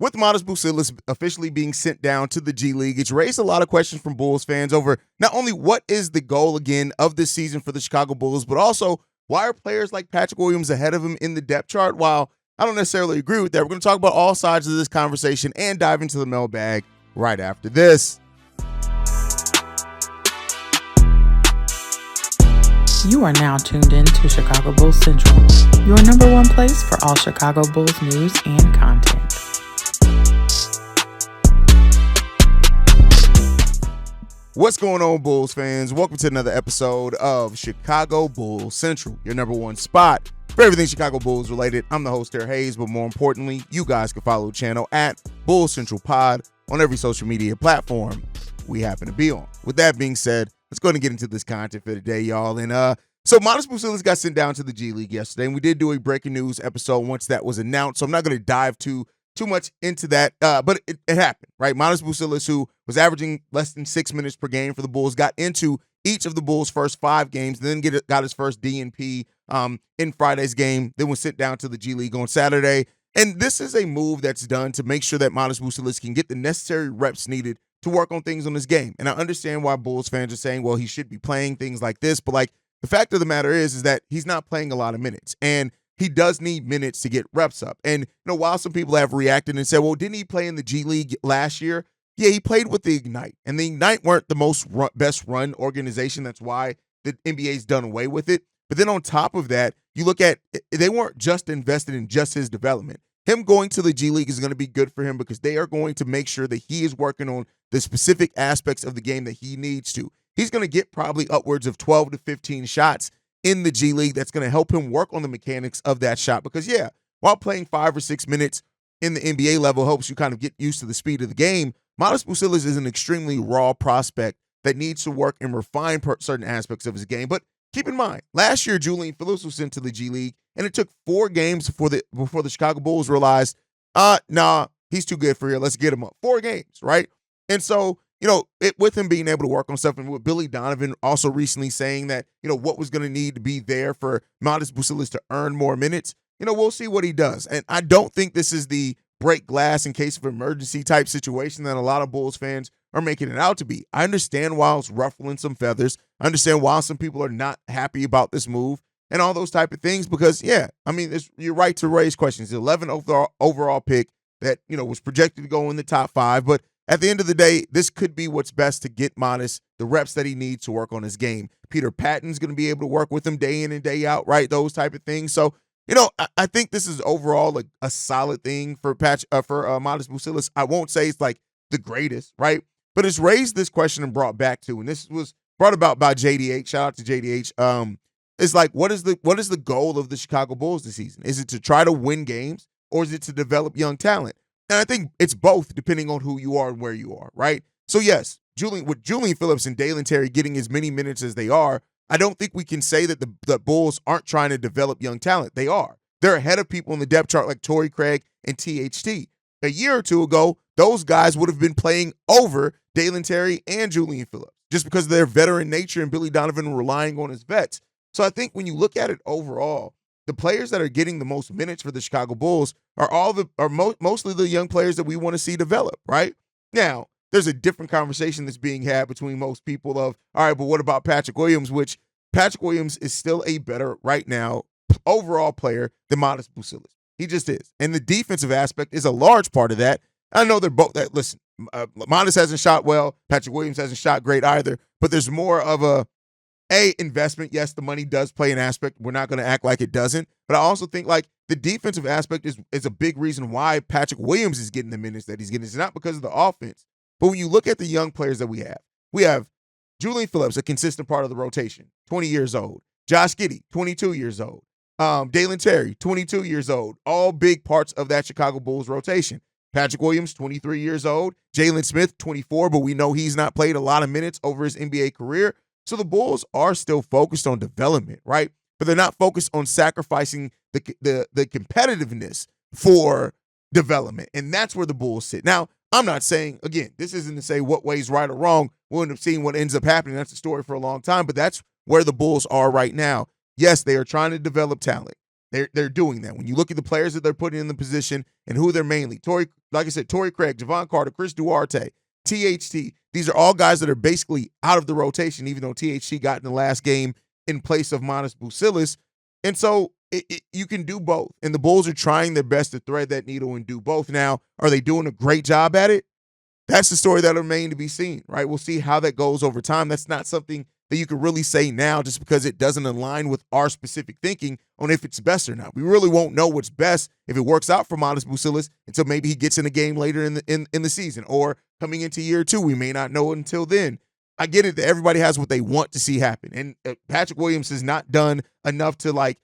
with Matas Buzelis officially being sent down to the G League, it's raised a lot of questions from Bulls fans over not only what is the goal again of this season for the Chicago Bulls, but also why are players like Patrick Williams ahead of him in the depth chart? While I don't necessarily agree with that, we're going to talk about all sides of this conversation and dive into the mailbag right after this. You are now tuned in to Chicago Bulls Central, your number one place for all Chicago Bulls news and content. What's going on, Bulls fans? Welcome to another episode of Chicago Bulls Central, your number one spot for everything Chicago Bulls related. I'm the host there, Haize, but more importantly, you guys can follow the channel at Bulls Central Pod on every social media platform we happen to be on. With that being said, let's go ahead and get into this content for today, y'all. And so Matas Buzelis got sent down to the G League yesterday, and we did do a breaking news episode once that was announced. So I'm not going to dive too much into that, but it happened, right? Matas Buzelis, who was averaging less than 6 minutes per game for the Bulls, got into each of the Bulls' first 5 games, then got his first DNP in Friday's game, then was sent down to the G League on Saturday. And this is a move that's done to make sure that Matas Buzelis can get the necessary reps needed to work on things on his game. And I understand why Bulls fans are saying, well, he should be playing things like this. But like the fact of the matter is that he's not playing a lot of minutes. And he does need minutes to get reps up. And while some people have reacted and said, well, didn't he play in the G League last year? Yeah, he played with the Ignite. And the Ignite weren't the best run organization. That's why the NBA's done away with it. But then on top of that, you look at, they weren't just invested in just his development. Him going to the G League is going to be good for him because they are going to make sure that he is working on the specific aspects of the game that he needs to. He's going to get probably upwards of 12 to 15 shots in the G League. That's going to help him work on the mechanics of that shot because, yeah, while playing 5 or 6 minutes in the NBA level helps you kind of get used to the speed of the game, Matas Buzelis is an extremely raw prospect that needs to work and refine certain aspects of his game. But keep in mind, last year, Julian Phillips was sent to the G League, and it took 4 games before the Chicago Bulls realized, nah, he's too good for here. Let's get him up. 4 games, right? And so, with him being able to work on stuff, and with Billy Donovan also recently saying that, what was going to need to be there for Matas Buzelis to earn more minutes, we'll see what he does. And I don't think this is the break glass in case of emergency type situation that a lot of Bulls fans are making it out to be. I understand why it's ruffling some feathers. I understand why some people are not happy about this move and all those type of things because, yeah, I mean, you're right to raise questions. The 11th overall pick that, was projected to go in the top 5, but at the end of the day, this could be what's best to get Matas the reps that he needs to work on his game. Peter Patton's going to be able to work with him day in and day out, right? Those type of things. So, I think this is overall a solid thing for Matas Buzelis. I won't say it's like the greatest, right? But it's raised this question and brought back to, and this was brought about by JDH. Shout out to JDH. It's like, what is the goal of the Chicago Bulls this season? Is it to try to win games or is it to develop young talent? And I think it's both, depending on who you are and where you are, right? So yes, with Julian Phillips and Dalen Terry getting as many minutes as they are, I don't think we can say that the Bulls aren't trying to develop young talent. They are. They're ahead of people in the depth chart like Torrey Craig and THT. A year or two ago, those guys would have been playing over Dalen Terry and Julian Phillips just because of their veteran nature and Billy Donovan relying on his vets. So I think when you look at it overall, the players that are getting the most minutes for the Chicago Bulls are mostly the young players that we want to see develop, right? Now, there's a different conversation that's being had between most people of, all right, but what about Patrick Williams, which Patrick Williams is still a better right now overall player than Matas Buzelis. He just is. And the defensive aspect is a large part of that. I know they're both that. Listen, Matas hasn't shot well. Patrick Williams hasn't shot great either, but there's more of a investment. Yes, the money does play an aspect. We're not going to act like it doesn't. But I also think like the defensive aspect is a big reason why Patrick Williams is getting the minutes that he's getting. It's not because of the offense. But when you look at the young players that we have Julian Phillips, a consistent part of the rotation, 20 years old. Josh Giddey, 22 years old. Dalen Terry, 22 years old. All big parts of that Chicago Bulls rotation. Patrick Williams, 23 years old. Jalen Smith, 24, but we know he's not played a lot of minutes over his NBA career. So the Bulls are still focused on development, right? But they're not focused on sacrificing the competitiveness for development. And that's where the Bulls sit. Now, I'm not saying, again, this isn't to say what way's right or wrong. We'll end up seeing what ends up happening. That's a story for a long time, but that's where the Bulls are right now. Yes, they are trying to develop talent. They're doing that. When you look at the players that they're putting in the position and who they're mainly, Torrey Craig, Javon Carter, Chris Duarte, THT. These are all guys that are basically out of the rotation, even though THT got in the last game in place of Matas Buzelis. And so you can do both. And the Bulls are trying their best to thread that needle and do both. Now, are they doing a great job at it? That's the story that'll remain to be seen, right? We'll see how that goes over time. That's not something that you can really say now just because it doesn't align with our specific thinking on if it's best or not. We really won't know what's best if it works out for Matas Buzelis until maybe he gets in a game later in the season or coming into year 2. We may not know it until then. I get it that everybody has what they want to see happen. And Patrick Williams has not done enough to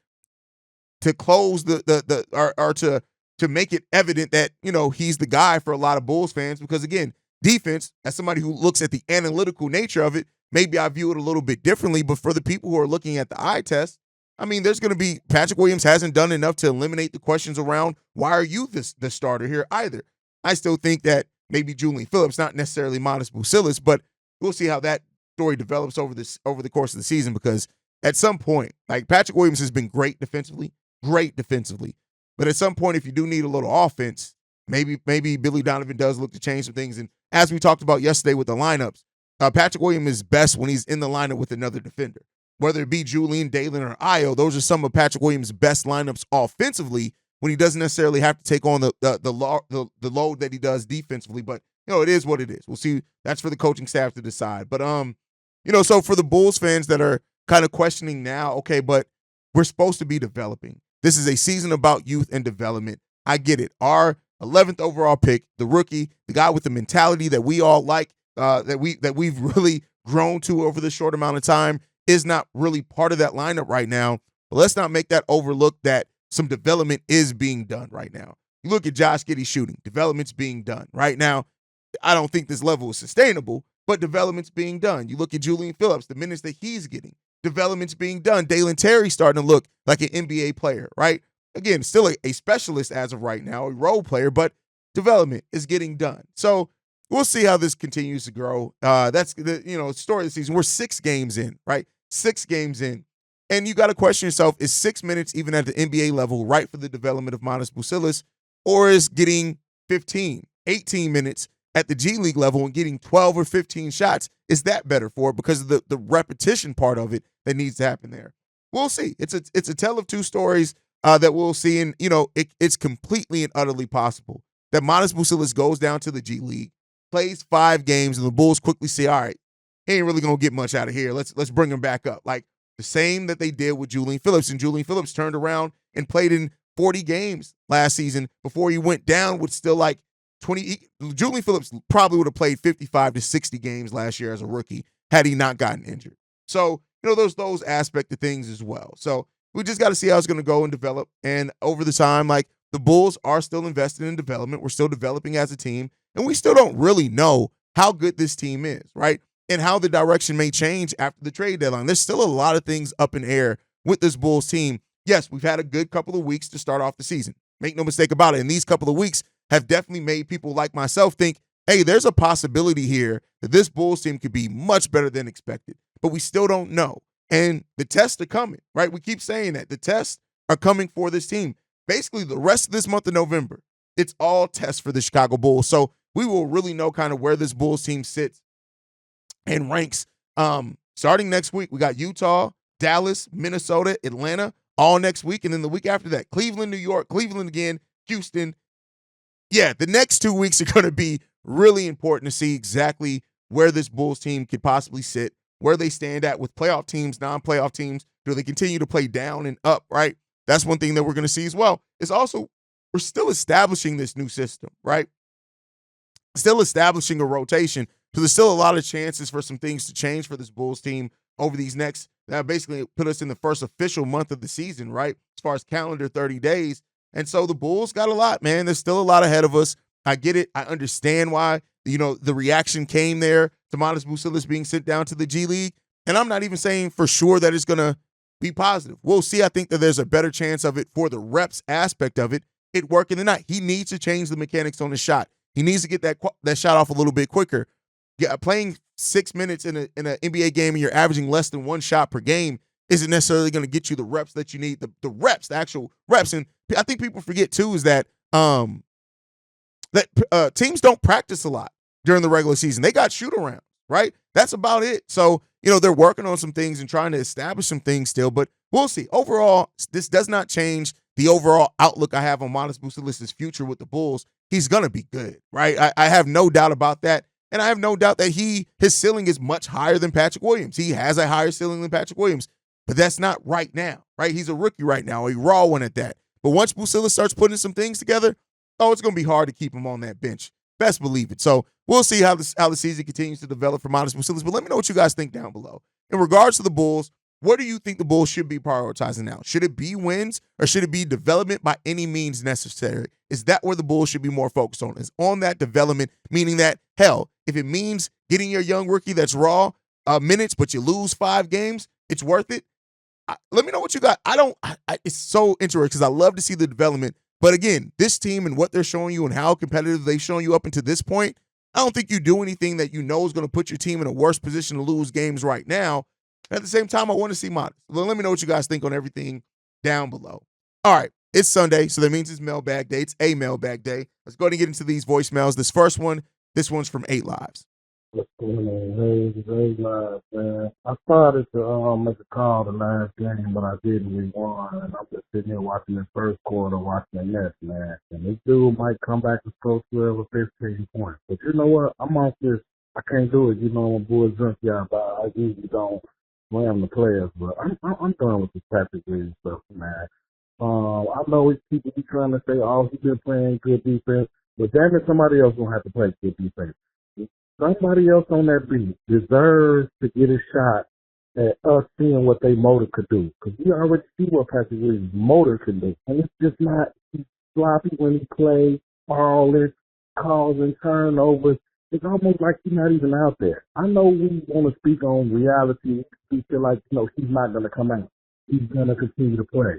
close to make it evident that, he's the guy for a lot of Bulls fans because, again, defense, as somebody who looks at the analytical nature of it, maybe I view it a little bit differently, but for the people who are looking at the eye test, I mean, there's going to be Patrick Williams hasn't done enough to eliminate the questions around why are you the starter here either. I still think that maybe Julian Phillips, not necessarily Matas Buzelis, but we'll see how that story develops over the course of the season because at some point, Patrick Williams has been great defensively, but at some point, if you do need a little offense, maybe Billy Donovan does look to change some things. And as we talked about yesterday with the lineups, Patrick Williams is best when he's in the lineup with another defender. Whether it be Julian, Dalen, or Io, those are some of Patrick Williams' best lineups offensively when he doesn't necessarily have to take on the load that he does defensively. But, it is what it is. We'll see. That's for the coaching staff to decide. But, so for the Bulls fans that are kind of questioning now, okay, but we're supposed to be developing. This is a season about youth and development. I get it. Our 11th overall pick, the rookie, the guy with the mentality that we all like, that we've really grown to over this short amount of time, is not really part of that lineup right now. But let's not make that overlook that some development is being done right now. You look at Josh Giddey's shooting. Development's being done right now. I don't think this level is sustainable, but development's being done. You look at Julian Phillips, the minutes that he's getting. Development's being done. Dalen Terry starting to look like an NBA player, right? Again, still a specialist as of right now, a role player, but development is getting done. So we'll see how this continues to grow. That's the story of the season. We're 6 games in, right? 6 games in. And you got to question yourself, is 6 minutes even at the NBA level right for the development of Matas Buzelis, or is getting 15, 18 minutes at the G League level and getting 12 or 15 shots, is that better for it because of the repetition part of it that needs to happen there? We'll see. It's a tale of two stories that we'll see. And, it's completely and utterly possible that Matas Buzelis goes down to the G League, plays 5 games, and the Bulls quickly say, all right, he ain't really going to get much out of here. Let's bring him back up. Like the same that they did with Julian Phillips. And Julian Phillips turned around and played in 40 games last season before he went down with still like 20. Julian Phillips probably would have played 55 to 60 games last year as a rookie had he not gotten injured. So, there's those aspect of things as well. So we just got to see how it's going to go and develop. And over the time, the Bulls are still invested in development. We're still developing as a team. And we still don't really know how good this team is, right? And how the direction may change after the trade deadline. There's still a lot of things up in air with this Bulls team. Yes, we've had a good couple of weeks to start off the season. Make no mistake about it. And these couple of weeks have definitely made people like myself think, hey, there's a possibility here that this Bulls team could be much better than expected. But we still don't know. And the tests are coming, right? We keep saying that. The tests are coming for this team. Basically, the rest of this month of November, it's all tests for the Chicago Bulls. So we will really know kind of where this Bulls team sits and ranks. Starting next week, we got Utah, Dallas, Minnesota, Atlanta, all next week. And then the week after that, Cleveland, New York, Cleveland again, Houston. Yeah, the next 2 weeks are going to be really important to see exactly where this Bulls team could possibly sit, where they stand at with playoff teams, non-playoff teams. Do they continue to play down and up, right? That's one thing that we're going to see as well. It's also, we're still establishing this new system, right? Still establishing a rotation. So there's still a lot of chances for some things to change for this Bulls team over these next, that basically put us in the first official month of the season, right? As far as calendar 30 days. And so the Bulls got a lot, man. There's still a lot ahead of us. I get it. I understand why, the reaction came there to Matas Buzelis being sent down to the G League. And I'm not even saying for sure that it's going to be positive. We'll see. I think that there's a better chance of it for the reps aspect of it working than not. He needs to change the mechanics on the shot. He needs to get that shot off a little bit quicker. Yeah, playing 6 minutes in an NBA game and you're averaging less than 1 shot per game, isn't necessarily going to get you the reps that you need, the actual reps. And I think people forget too is that teams don't practice a lot during the regular season. They got shoot around, right? That's about it. So, they're working on some things and trying to establish some things still, but we'll see. Overall, this does not change the overall outlook I have on Matas Buzelis' future with the Bulls. He's going to be good, right? I have no doubt about that. And I have no doubt that his ceiling is much higher than Patrick Williams. He has a higher ceiling than Patrick Williams, but that's not right now, right? He's a rookie right now, a raw one at that. But once Buzelis starts putting some things together, it's going to be hard to keep him on that bench. Best believe it. So we'll see how the season continues to develop for Matas Buzelis. But let me know what you guys think down below. In regards to the Bulls, what do you think the Bulls should be prioritizing now? Should it be wins or should it be development by any means necessary? Is that where the Bulls should be more focused on? Is on that development, meaning that, hell, if it means getting your young rookie that's raw minutes, but you lose 5 games, it's worth it? Let me know what you got. It's so interesting because I love to see the development. But again, this team and what they're showing you and how competitive they've shown you up until this point, I don't think you do anything that you know is going to put your team in a worse position to lose games right now. At the same time, I want to see Matas. Well, let me know what you guys think on everything down below. All right, it's Sunday, so that means it's Mailbag Day. It's a Mailbag Day. Let's go ahead and get into these voicemails. This one's from 8 Lives. What's going on? Haize Live, man. I started to make a call the last game, but I didn't. We won, and I'm just sitting here watching the first quarter, watching the Nets, man. And this dude might come back and score 12 or 15 points. But you know what? I'm off this. I can't do it. I'm a Bulls junkyard, but I usually don't slam the players. But I'm done with this Patrick Williams stuff, man. I know people be trying to say, he's been playing good defense, but damn it, somebody else gonna have to play good defense. Somebody else on that beat deserves to get a shot at us seeing what they motor could do. Because we already see what Patrick Williams' motor can do. And it's just not sloppy when he plays, falling, causing turnovers. It's almost like he's not even out there. I know we want to speak on reality. We feel like, he's not going to come out. He's going to continue to play.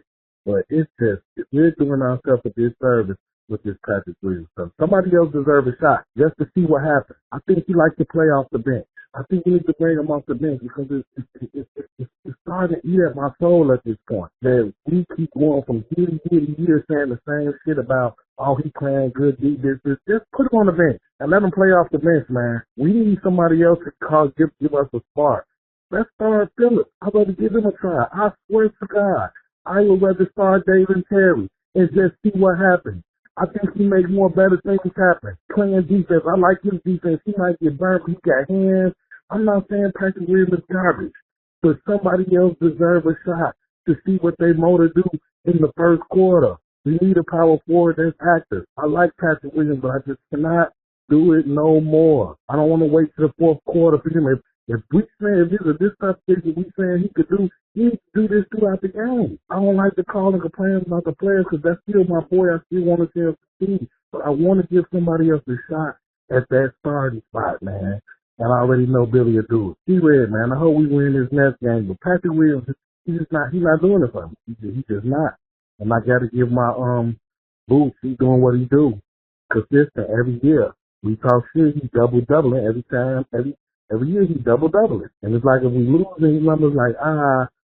But it's just, we're doing ourselves a disservice with this Patrick Williams stuff. Somebody else deserves a shot just to see what happens. I think he likes to play off the bench. I think we need to bring him off the bench because it's starting to eat at my soul at this point. That we keep going from year to year saying the same shit about, he playing good defense. Just put him on the bench and let him play off the bench, man. We need somebody else to give us a spark. Let's start Phillips. I'd rather give him a try. I swear to God, I would rather start David Terry and just see what happens. I think he makes more better things happen. Playing defense. I like his defense. He might get burned, but he got hands. I'm not saying Patrick Williams is garbage, but somebody else deserves a shot to see what they motor do in the first quarter. We need a power forward that's active. I like Patrick Williams, but I just cannot do it no more. I don't want to wait to the fourth quarter for him. If we saying this stuff that we saying he could do, he needs to do this throughout the game. I don't like to call and complain about the players because that's still my boy. I still want to see him succeed. But I want to give somebody else a shot at that starting spot, man. And I already know Billy will do it. Red, man. I hope we win this next game. But Patrick Williams, he's not doing it for me. He's just not. And I got to give my Vooch. He's doing what he do. Consistent every year. We talk shit. He's double-doubling every time. Every year he's double-doubling. And it's like if we lose, his numbers like,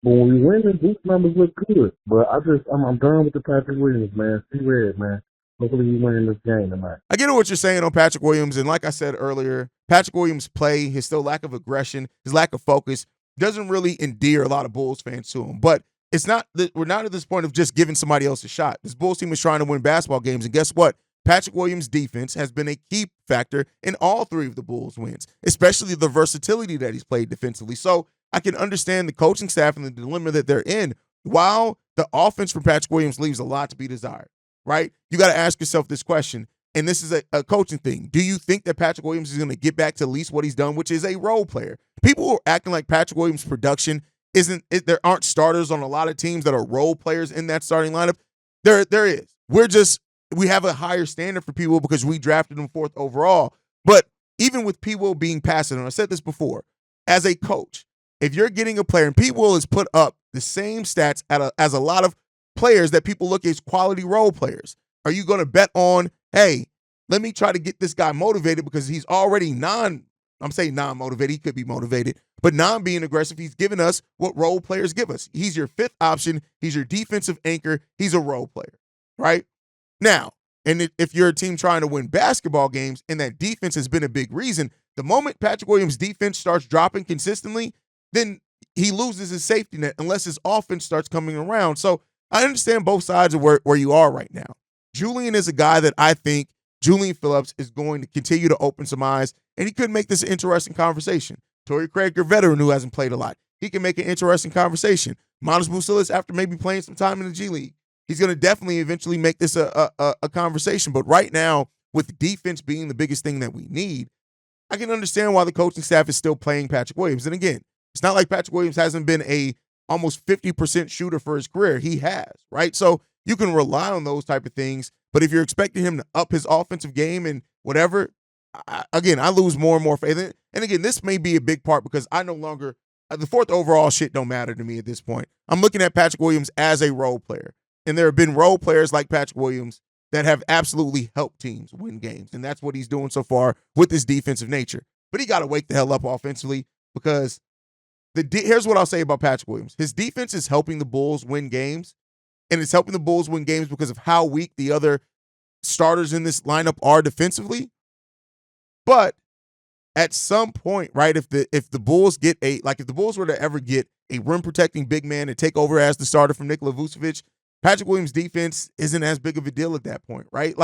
but when we win, his numbers look good. But I'm done with the Patrick Williams, man. Red, man. Hopefully we win this game tonight. I get what you're saying on Patrick Williams. And like I said earlier, Patrick Williams' play, his still lack of aggression, his lack of focus, doesn't really endear a lot of Bulls fans to him. But it's not that we're not at this point of just giving somebody else a shot. This Bulls team is trying to win basketball games. And guess what? Patrick Williams' defense has been a key factor in all 3 of the Bulls' wins, especially the versatility that he's played defensively. So I can understand the coaching staff and the dilemma that they're in, while the offense from Patrick Williams leaves a lot to be desired, right? You got to ask yourself this question, and this is a coaching thing. Do you think that Patrick Williams is going to get back to at least what he's done, which is a role player? People are acting like Patrick Williams' production there aren't starters on a lot of teams that are role players in that starting lineup. There is. We have a higher standard for P-Will because we drafted him 4th overall. But even with P-Will being passive, and I said this before, as a coach, if you're getting a player, and P-Will has put up the same stats as a lot of players that people look as quality role players, are you going to bet on, hey, let me try to get this guy motivated because he's already I'm saying non-motivated. He could be motivated. But non-being aggressive, he's giving us what role players give us. He's your fifth option. He's your defensive anchor. He's a role player, right? Now, and if you're a team trying to win basketball games and that defense has been a big reason, the moment Patrick Williams' defense starts dropping consistently, then he loses his safety net unless his offense starts coming around. So I understand both sides of where you are right now. Julian is a guy that I think Julian Phillips is going to continue to open some eyes, and he could make this an interesting conversation. Torrey Craig, your veteran who hasn't played a lot, he can make an interesting conversation. Matas Buzelis, after maybe playing some time in the G League, he's going to definitely eventually make this a conversation. But right now, with defense being the biggest thing that we need, I can understand why the coaching staff is still playing Patrick Williams. And again, it's not like Patrick Williams hasn't been a almost 50% shooter for his career. He has, right? So you can rely on those type of things. But if you're expecting him to up his offensive game and whatever, I lose more and more faith. And again, this may be a big part because I no longer the fourth overall shit don't matter to me at this point. I'm looking at Patrick Williams as a role player. And there have been role players like Patrick Williams that have absolutely helped teams win games. And that's what he's doing so far with his defensive nature. But he got to wake the hell up offensively because here's what I'll say about Patrick Williams. His defense is helping the Bulls win games. And it's helping the Bulls win games because of how weak the other starters in this lineup are defensively. But at some point, right, if the Bulls get if the Bulls were to ever get a rim protecting big man to take over as the starter from Nikola Vucevic, Patrick Williams' defense isn't as big of a deal at that point, right?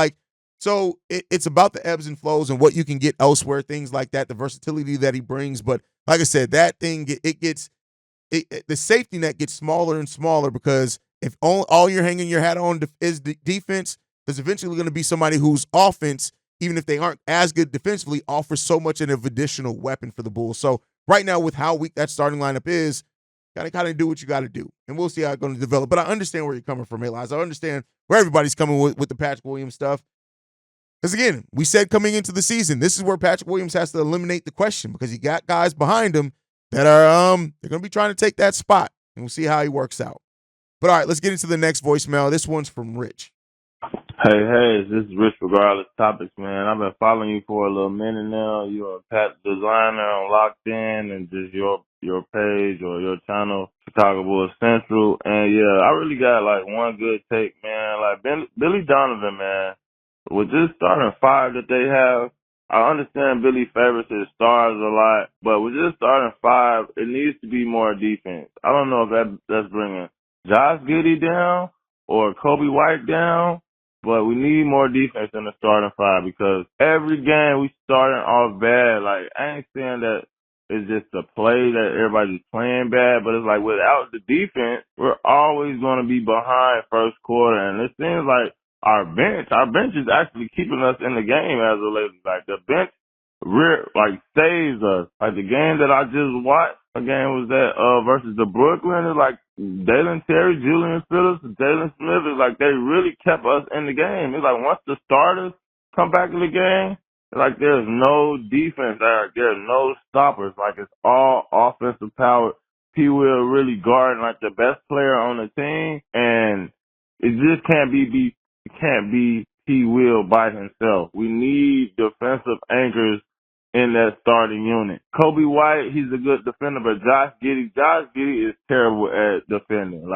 So it's about the ebbs and flows and what you can get elsewhere, things like that, the versatility that he brings. But like I said, that thing the safety net gets smaller and smaller because if all you're hanging your hat on is the defense, there's eventually going to be somebody whose offense, even if they aren't as good defensively, offers so much of an additional weapon for the Bulls. So right now, with how weak that starting lineup is, gotta kind of do what you got to do, and we'll see how it's going to develop. But I understand where you're coming from, Haize. I understand where everybody's coming with the Patrick Williams stuff. Because again, we said coming into the season, this is where Patrick Williams has to eliminate the question because he got guys behind him that are they're going to be trying to take that spot, and we'll see how he works out. But all right, let's get into the next voicemail. This one's from Rich. Hey, this is Rich Regardless Topics, man. I've been following you for a little minute now. You're a Pat designer on Locked In and just your page or your channel, Chicago Bulls Central. And yeah, I really got one good take, man. Billy Donovan, man, with this starting five that they have, I understand Billy favors his stars a lot, but with this starting five, it needs to be more defense. I don't know if that's bringing Josh Giddey down or Kobe White down, but we need more defense in the starting five because every game we starting off bad. I ain't saying that it's just the play that everybody's playing bad, but it's without the defense, we're always going to be behind first quarter, and it seems like our bench is actually keeping us in the game as of late. The bench saves us. The game that I just watched, the game was that versus the Brooklyn. It's Dalen Terry, Julian Phillips, and Jalen Smith. It's they really kept us in the game. It's once the starters come back in the game, it's there's no defense. There's no stoppers. It's all offensive power. P. Will really guarding the best player on the team, and it just can't be P. Will by himself. We need defensive anchors in that starting unit. Kobe White, he's a good defender, but Josh Giddey is terrible at defending.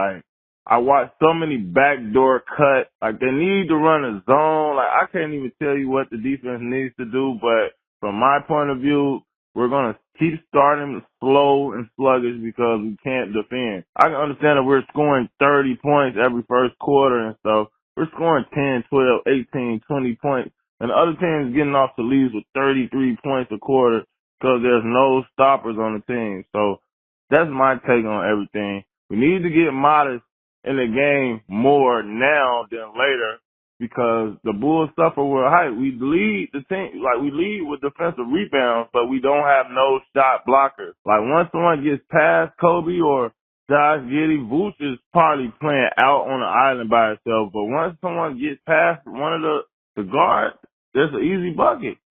I watched so many backdoor cuts. They need to run a zone. I can't even tell you what the defense needs to do, but from my point of view, we're going to keep starting slow and sluggish because we can't defend. I can understand that we're scoring 30 points every first quarter and stuff. We're scoring 10, 12, 18, 20 points. And the other team's getting off the leads with 33 points a quarter because there's no stoppers on the team. So that's my take on everything. We need to get Matas in the game more now than later because the Bulls suffer with height. We lead the team, we lead with defensive rebounds, but we don't have no shot blockers. Once someone gets past Kobe or Josh Giddey, Vooch is probably playing out on the island by himself, but once someone gets past one of the guards, there's an easy bucket.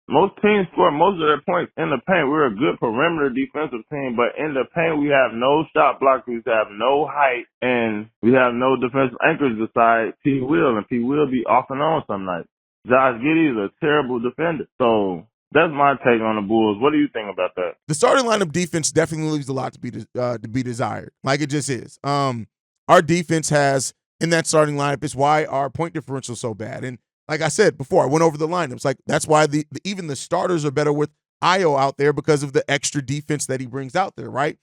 Most teams score most of their points in the paint. We're a good perimeter defensive team, but in the paint we have no shot blockers, we have no height, and we have no defensive anchors besides P. Will, and P. Will be off and on some nights. Josh Giddey is a terrible defender. So That's my take on the Bulls. What do you think about that? The starting lineup defense definitely leaves a lot to be desired. Like it just is. Our defense has in that starting lineup is why our point differential is so bad. And like I said before, I went over the lineups. Like that's why even the starters are better with Io out there because of the extra defense that he brings out there, right?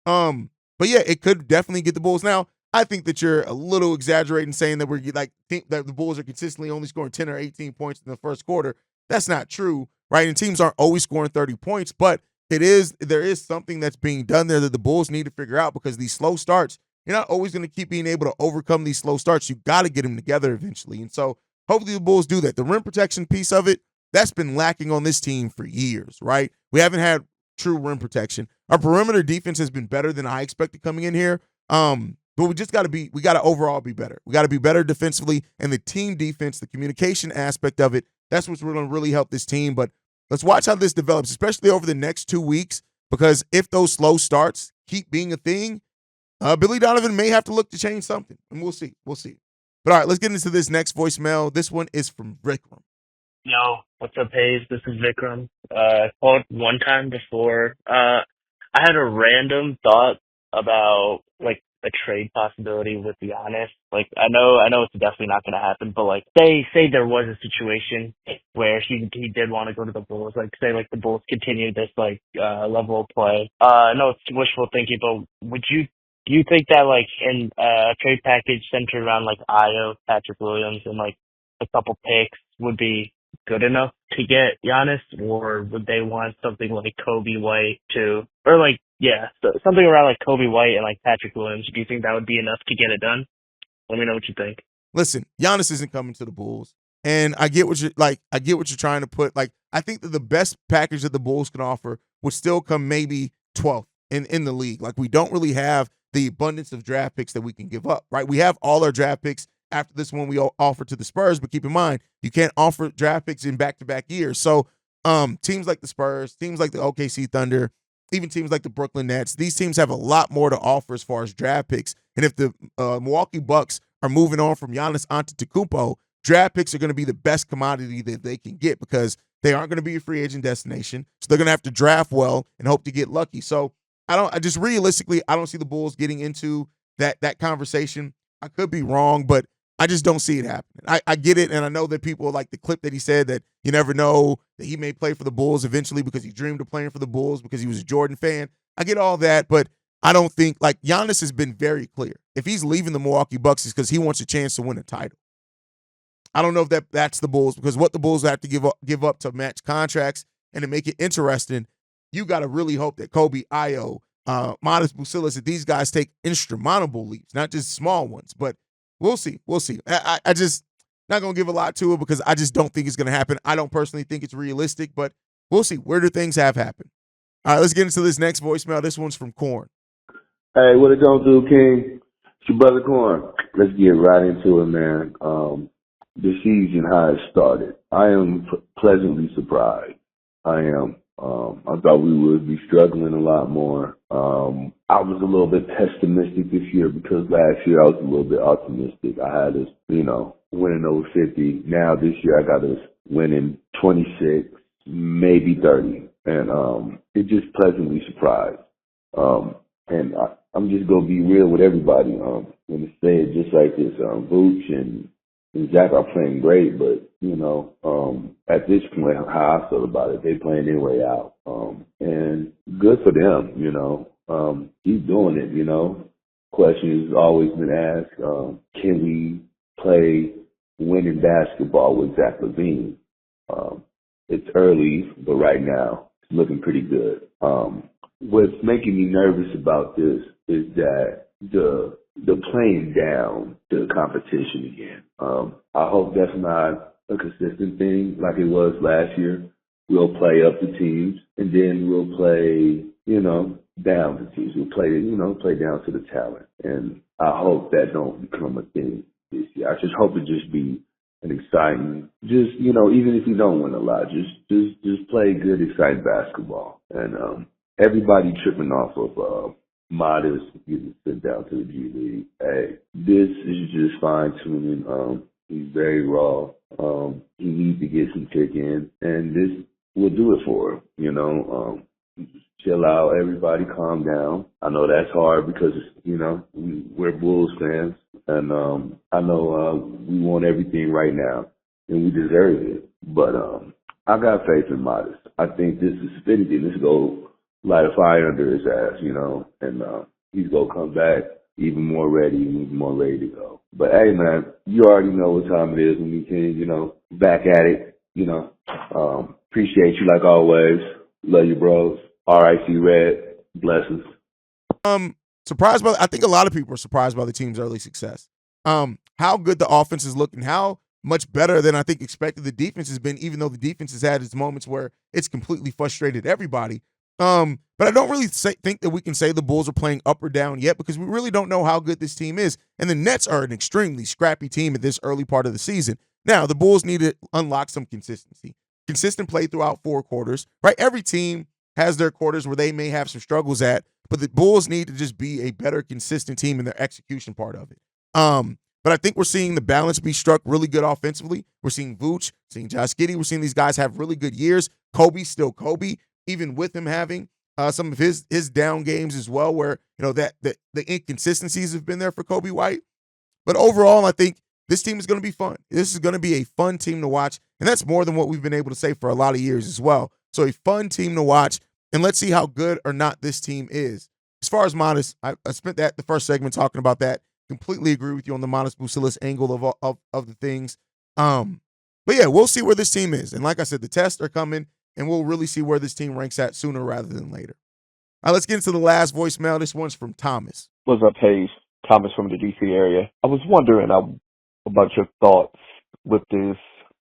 But yeah, it could definitely get the Bulls. Now, I think that you're a little exaggerating saying that think that the Bulls are consistently only scoring 10 or 18 points in the first quarter. That's not true, right? And teams aren't always scoring 30 points, but there is something that's being done there that the Bulls need to figure out because these slow starts, you're not always going to keep being able to overcome these slow starts. You got to get them together eventually. And so hopefully the Bulls do that. The rim protection piece of it, that's been lacking on this team for years, right? We haven't had true rim protection. Our perimeter defense has been better than I expected coming in here. But we got to overall be better. We got to be better defensively, and the team defense, the communication aspect of it, that's what's going to really help this team. But let's watch how this develops, especially over the next 2 weeks, because if those slow starts keep being a thing, Billy Donovan may have to look to change something, and we'll see. We'll see. But all right, let's get into this next voicemail. This one is from Vikram. Yo, what's up, Haize? This is Vikram. I called one time before. I had a random thought about like a trade possibility with Giannis. Like I know it's definitely not gonna happen, but like say there was a situation where he did want to go to the Bulls. Like say like the Bulls continue this like level of play. I know it's wishful thinking, but do you think that like in a trade package centered around like Io, Patrick Williams, and like a couple picks would be good enough to get Giannis, or would they want something like Kobe White too, or like something around like Kobe White and like Patrick Williams? Do you think that would be enough to get it done? Let me know what you think. Listen, Giannis isn't coming to the Bulls, and I get what you're trying to put. Like I think that the best package that the Bulls can offer would still come maybe 12th in the league. Like we don't really have the abundance of draft picks that we can give up, right? We have all our draft picks after this one we offer to the Spurs, but keep in mind, you can't offer draft picks in back-to-back years. So teams like the Spurs, teams like the OKC Thunder, even teams like the Brooklyn Nets, these teams have a lot more to offer as far as draft picks. And if the Milwaukee Bucks are moving on from Giannis Antetokounmpo, draft picks are going to be the best commodity that they can get because they aren't going to be a free agent destination. So they're going to have to draft well and hope to get lucky. So realistically, I don't see the Bulls getting into that conversation. I could be wrong, but I just don't see it happening. I get it, and I know that people like the clip that he said that you never know that he may play for the Bulls eventually because he dreamed of playing for the Bulls because he was a Jordan fan. I get all that, but I don't think, like, Giannis has been very clear. If he's leaving the Milwaukee Bucks, it's because he wants a chance to win a title. I don't know if that's the Bulls, because what the Bulls have to give up to match contracts and to make it interesting, you got to really hope that Kobe, Io, Matas Buzelis, that these guys take insurmountable leaps, not just small ones, but we'll see. We'll see. I just not going to give a lot to it because I just don't think it's going to happen. I don't personally think it's realistic, but we'll see. Where do things have happened? All right, let's get into this next voicemail. This one's from Corn. Hey, what it gonna do, King? It's your brother Corn. Let's get right into it, man. The season, how it started. I am pleasantly surprised. I am. I thought we would be struggling a lot more. I was a little bit pessimistic this year because last year I was a little bit optimistic. I had us, winning over 50. Now this year I got us winning 26, maybe 30. And it just pleasantly surprised. And I'm just going to be real with everybody. I'm going to say it just like this. Vooch and Zach are playing great, but, at this point, how I feel about it, they playing their way out. And good for them, keep doing it, Question has always been asked, can we play winning basketball with Zach LaVine? It's early, but right now it's looking pretty good. What's making me nervous about this is that the playing down the competition again. I hope that's not a consistent thing like it was last year. We'll play up the teams and then we'll play, down the teams. We'll play down to the talent. And I hope that don't become a thing this year. I just hope it just be an exciting, even if you don't win a lot, just play good, exciting basketball. And everybody tripping off of Matas getting sent down to the G League. Hey, this is just fine tuning. He's very raw. He needs to get some kick in, and this we'll do it for her. You know, chill out, everybody calm down. I know that's hard because, you know, we're Bulls fans, and I know we want everything right now, and we deserve it. But I got faith in Matas. I think this is fitting. This go light a fire under his ass, you know, and he's going to come back even more ready to go. But, hey, man, you already know what time it is when we can, you know, back at it, you know. Appreciate you like always. Love you, bros. RIC Red. Blessings. I think a lot of people are surprised by the team's early success. How good the offense is looking, how much better than I think expected the defense has been, even though the defense has had its moments where it's completely frustrated everybody. But I don't really think that we can say the Bulls are playing up or down yet, because we really don't know how good this team is. And the Nets are an extremely scrappy team at this early part of the season. Now, the Bulls need to unlock some consistency. Consistent play throughout 4 quarters, right? Every team has their quarters where they may have some struggles at, but the Bulls need to just be a better, consistent team in their execution part of it. But I think we're seeing the balance be struck really good offensively. We're seeing Vooch, seeing Josh Giddey. We're seeing these guys have really good years. Kobe's still Kobe, even with him having some of his down games as well, where, you know, that the inconsistencies have been there for Kobe White. But overall, I think this team is going to be fun. This is going to be a fun team to watch, and that's more than what we've been able to say for a lot of years as well. So a fun team to watch, and let's see how good or not this team is. As far as Matas, I spent the first segment talking about that. Completely agree with you on the Matas Buzelis angle of the things. But yeah, we'll see where this team is. And like I said, the tests are coming, and we'll really see where this team ranks at sooner rather than later. All right, let's get into the last voicemail. This one's from Thomas. What's up, Haize? Thomas from the D.C. area. I was wondering about your thoughts with this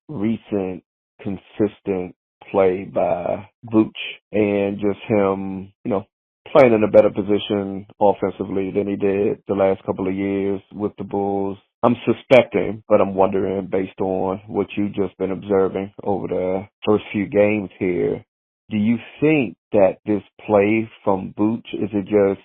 recent consistent play by Vooch and just him, you know, playing in a better position offensively than he did the last couple of years with the Bulls. I'm suspecting, but I'm wondering, based on what you've just been observing over the first few games here, do you think that this play from Vooch, is it just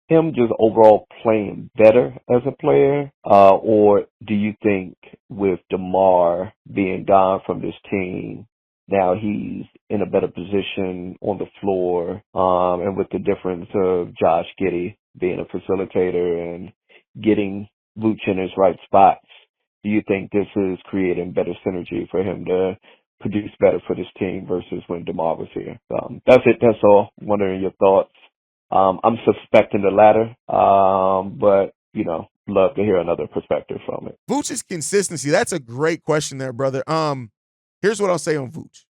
him just overall playing better as a player, or do you think with DeMar being gone from this team, now he's in a better position on the floor, and with the difference of Josh Giddey being a facilitator and getting Vooch in his right spots, do you think this is creating better synergy for him to produce better for this team versus when DeMar was here? That's it. That's all. Wondering your thoughts. I'm suspecting the latter, but, you know, love to hear another perspective from it. Vooch's consistency, that's a great question there, brother. Here's what I'll say on Vooch.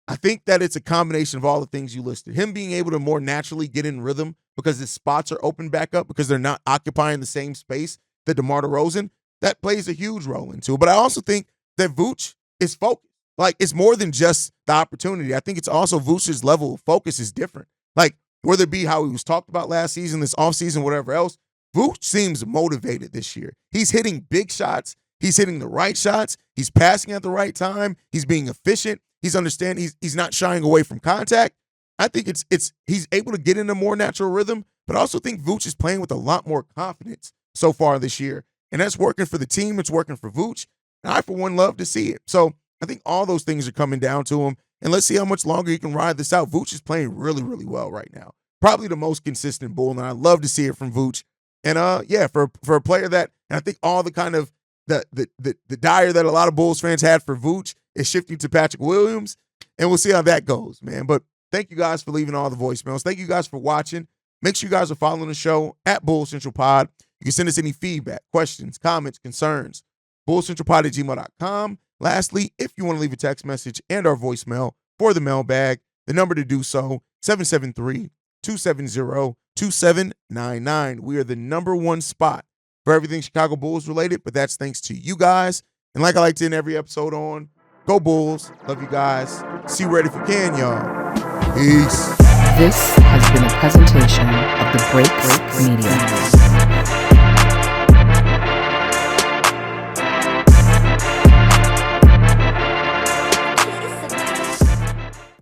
I think that it's a combination of all the things you listed. Him being able to more naturally get in rhythm because his spots are open back up because they're not occupying the same space that DeMar DeRozan, that plays a huge role into it. But I also think that Vooch is focused. Like, it's more than just the opportunity. I think it's also Vooch's level of focus is different. Like, whether it be how he was talked about last season, this offseason, whatever else, Vooch seems motivated this year. He's hitting big shots. He's hitting the right shots. He's passing at the right time. He's being efficient. He's understanding. He's not shying away from contact. I think he's able to get in a more natural rhythm, but I also think Vooch is playing with a lot more confidence so far this year. And that's working for the team. It's working for Vooch. And I, for one, love to see it. So I think all those things are coming down to him. And let's see how much longer he can ride this out. Vooch is playing really, really well right now. Probably the most consistent Bull, and I love to see it from Vooch. And yeah, for a player that, and I think all the kind of the dire that a lot of Bulls fans had for Vooch is shifting to Patrick Williams, and we'll see how that goes, man. But thank you guys for leaving all the voicemails. Thank you guys for watching. Make sure you guys are following the show at Bull Central Pod. You can send us any feedback, questions, comments, concerns, bullcentralpod@gmail.com. Lastly, if you want to leave a text message and our voicemail for the mailbag, the number to do so, 773-270-2799. We are the #1 spot for everything Chicago Bulls related, but that's thanks to you guys. And like I like to end every episode on, go Bulls. Love you guys. See you ready if you can, y'all. Peace. This has been a presentation of the Break Media.